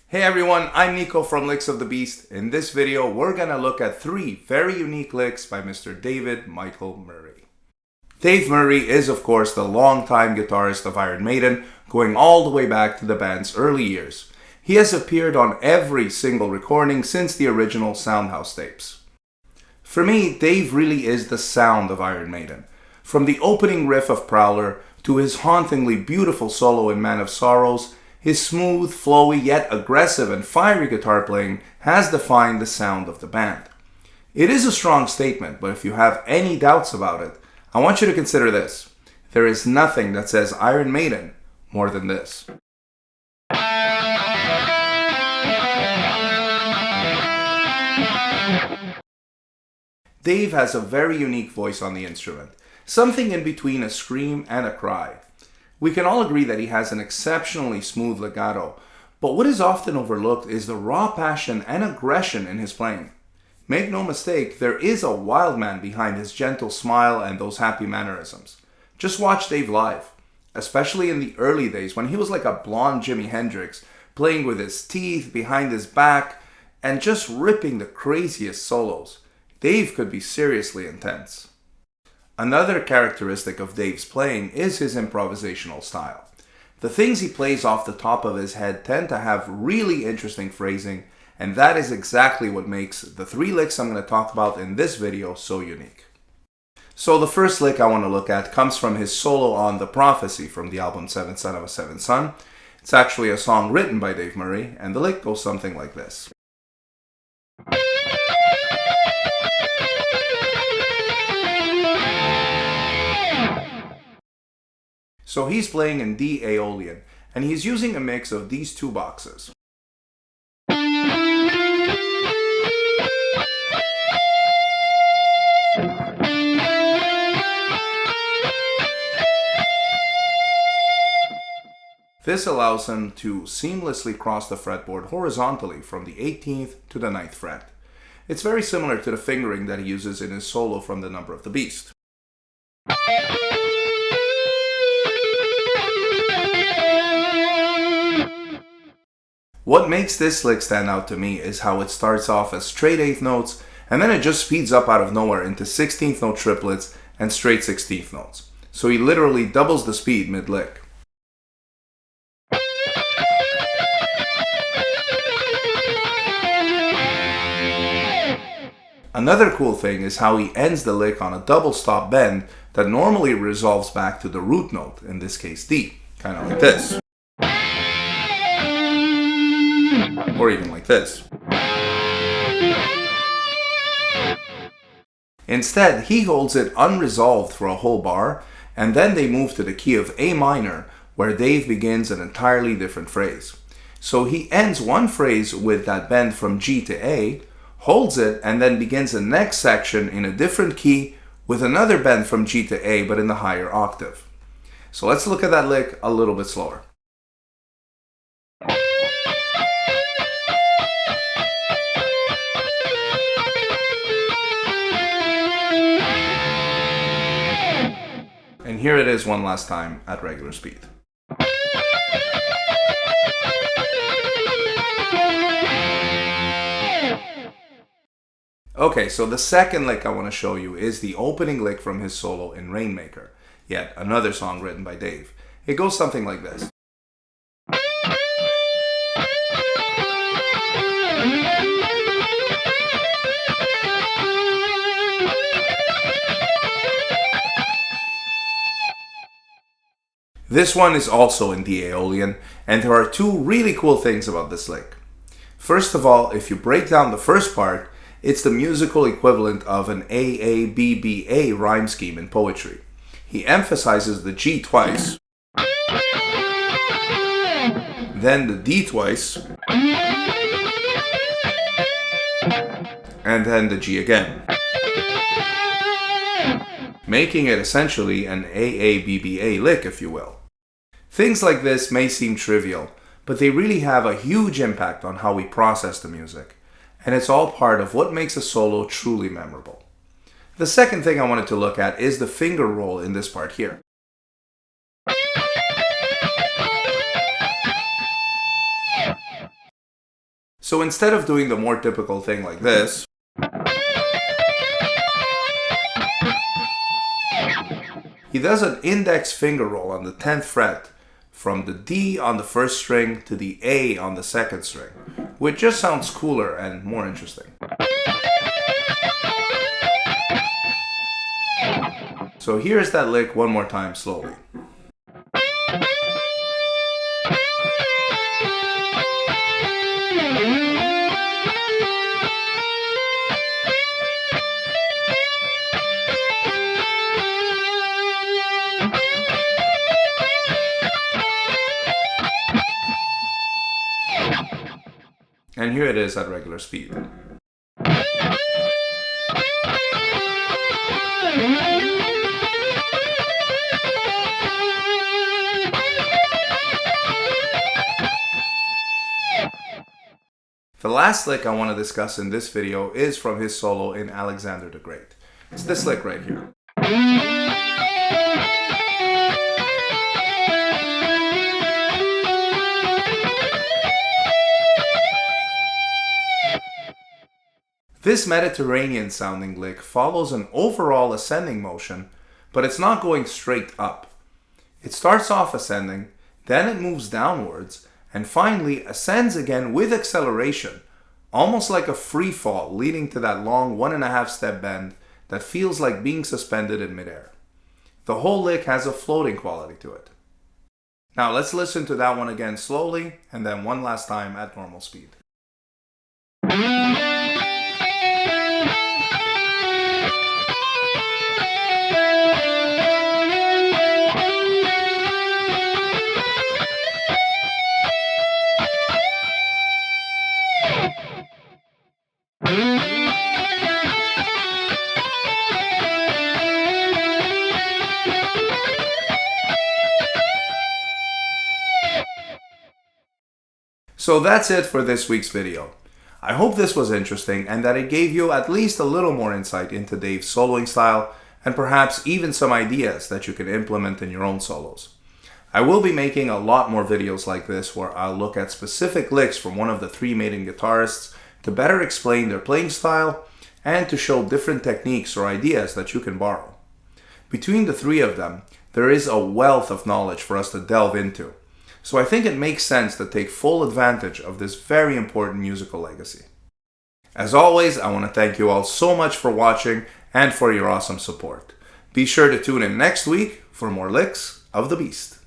Hey everyone, I'm Nico from Licks of the Beast. In this video, we're gonna look at 3 very unique licks by Mr. David Michael Murray. Dave Murray is of course the longtime guitarist of Iron Maiden, going all the way back to the band's early years. He has appeared on every single recording since the original Soundhouse tapes. For me, Dave really is the sound of Iron Maiden. From the opening riff of Prowler to his hauntingly beautiful solo in Man of Sorrows, his smooth, flowy, yet aggressive and fiery guitar playing has defined the sound of the band. It is a strong statement, but if you have any doubts about it, I want you to consider this. There is nothing that says Iron Maiden more than this. Dave has a very unique voice on the instrument, something in between a scream and a cry. We can all agree that he has an exceptionally smooth legato, but what is often overlooked is the raw passion and aggression in his playing. Make no mistake, there is a wild man behind his gentle smile and those happy mannerisms. Just watch Dave live, especially in the early days when he was like a blonde Jimi Hendrix, playing with his teeth behind his back and just ripping the craziest solos. Dave could be seriously intense. Another characteristic of Dave's playing is his improvisational style. The things he plays off the top of his head tend to have really interesting phrasing, and that is exactly what makes the 3 licks I'm going to talk about in this video so unique. So the first lick I want to look at comes from his solo on The Prophecy from the album Seventh Son of a Seventh Son. It's actually a song written by Dave Murray, and the lick goes something like this. So he's playing in D Aeolian, and he's using a mix of these 2 boxes. This allows him to seamlessly cross the fretboard horizontally from the 18th to the 9th fret. It's very similar to the fingering that he uses in his solo from The Number of the Beast. What makes this lick stand out to me is how it starts off as straight 8th notes and then it just speeds up out of nowhere into 16th note triplets and straight 16th notes. So he literally doubles the speed mid-lick. Another cool thing is how he ends the lick on a double stop bend that normally resolves back to the root note, in this case D, kind of like this. Or even like this. Instead, he holds it unresolved for a whole bar, and then they move to the key of A minor, where Dave begins an entirely different phrase. So he ends one phrase with that bend from G to A, holds it, and then begins the next section in a different key with another bend from G to A, but in the higher octave. So let's look at that lick a little bit slower. And here it is one last time at regular speed. Okay, so the second lick I want to show you is the opening lick from his solo in Rainmaker, yet another song written by Dave. It goes something like this. This one is also in D Aeolian, and there are 2 really cool things about this lick. First of all, if you break down the first part, it's the musical equivalent of an AABBA rhyme scheme in poetry. He emphasizes the G twice, then the D twice, and then the G again, making it essentially an AABBA lick, if you will. Things like this may seem trivial, but they really have a huge impact on how we process the music, and it's all part of what makes a solo truly memorable. The second thing I wanted to look at is the finger roll in this part here. So instead of doing the more typical thing like this, he does an index finger roll on the 10th fret from the D on the first string to the A on the second string, which just sounds cooler and more interesting. So here's that lick one more time slowly. And here it is at regular speed. The last lick I want to discuss in this video is from his solo in Alexander the Great. It's this lick right here. This Mediterranean sounding lick follows an overall ascending motion, but it's not going straight up. It starts off ascending, then it moves downwards, and finally ascends again with acceleration, almost like a free fall leading to that long 1.5 step bend that feels like being suspended in midair. The whole lick has a floating quality to it. Now let's listen to that one again slowly, and then one last time at normal speed. So that's it for this week's video. I hope this was interesting and that it gave you at least a little more insight into Dave's soloing style and perhaps even some ideas that you can implement in your own solos. I will be making a lot more videos like this where I'll look at specific licks from one of the three maiden guitarists to better explain their playing style and to show different techniques or ideas that you can borrow. Between the three of them, there is a wealth of knowledge for us to delve into. So I think it makes sense to take full advantage of this very important musical legacy. As always, I want to thank you all so much for watching and for your awesome support. Be sure to tune in next week for more licks of the beast.